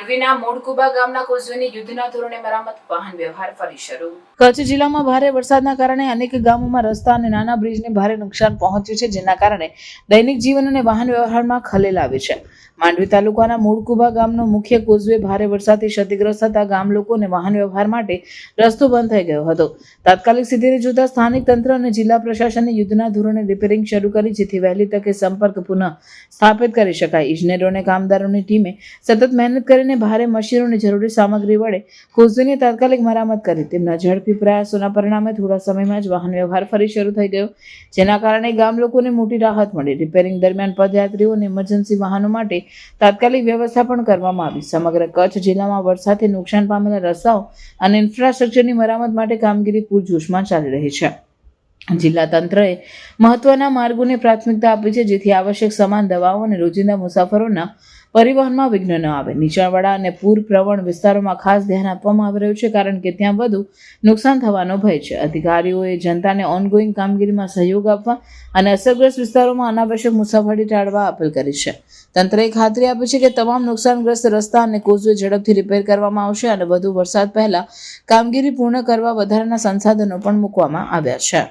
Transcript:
માંડવીના મોડકુબા ગામના કોઝવેની યુદ્ધના ધોરણે મરામત વાહન વ્યવહાર ફરી શરૂ. કચ્છ જિલ્લામાં ભારે વરસાદના કારણે અનેક ગામોમાં રસ્તા અને નાના બ્રિજને ભારે નુકસાન પહોંચ્યું છે, જેના કારણે દૈનિક જીવન અને વાહન વ્યવહારમાં ખલેલ આવે છે. માંડવી તાલુકાના મોડકુબા ગામનો મુખ્ય કોઝવે ભારે વરસાદથી ક્ષતિગ્રસ્ત થતા ગામ લોકોને વાહન વ્યવહાર માટે રસ્તો બંધ થઈ ગયો હતો. તાત્કાલિક સ્થિતિને જોતા સ્થાનિક તંત્ર અને જિલ્લા પ્રશાસને યુદ્ધના ધોરણે રિપેરિંગ શરૂ કરી, જેથી વહેલી તકે સંપર્ક પુનઃ સ્થાપિત કરી શકાય. ઇજનેરો અને કામદારોની ટીમે સતત મહેનત કરીને ભારે મશીનોની જરૂરી સામગ્રી વડે કોઝવેની તાત્કાલિક મરામત કરી. તેમના ઝડપી પ્રયાસોના પરિણામે થોડા સમયમાં જ વાહન વ્યવહાર ફરી શરૂ થઈ ગયો, જેના કારણે ગામ લોકોને મોટી રાહત મળી. રિપેરિંગ દરમિયાન પદયાત્રીઓ અને ઇમરજન્સી વાહનો માટે તાત્કાલિક વ્યવસ્થા પણ કરવામાં આવી. સમગ્ર કચ્છ જિલ્લામાં વરસાદથી નુકસાન પામેલા રસ્તાઓ અને ઇન્ફ્રાસ્ટ્રક્ચરની મરામત માટે કામગીરી પૂરજોશમાં ચાલી રહી છે. જિલ્લા તંત્રએ મહત્વના માર્ગોને પ્રાથમિકતા આપી છે, જેથી આવશ્યક સામાન, દવાઓ અને રોજિંદા મુસાફરોના પરિવહનમાં વિઘ્ન ન આવે. નીચાણવાળા અને પૂર પ્રવણ વિસ્તારોમાં ખાસ ધ્યાન આપવામાં આવી રહ્યું છે, કારણ કે ત્યાં વધુ નુકસાન થવાનો ભય છે. અધિકારીઓએ જનતાને ઓનગોઈંગ કામગીરીમાં સહયોગ આપવા અને અસરગ્રસ્ત વિસ્તારોમાં અનાવશ્યક મુસાફરી ટાળવા અપીલ કરી છે. તંત્રએ ખાતરી આપી છે કે તમામ નુકસાનગ્રસ્ત રસ્તા અને કોઝવે ઝડપથી રિપેર કરવામાં આવશે અને વધુ વરસાદ પહેલા કામગીરી પૂર્ણ કરવા વધારાના સંસાધનો પણ મૂકવામાં આવ્યા છે.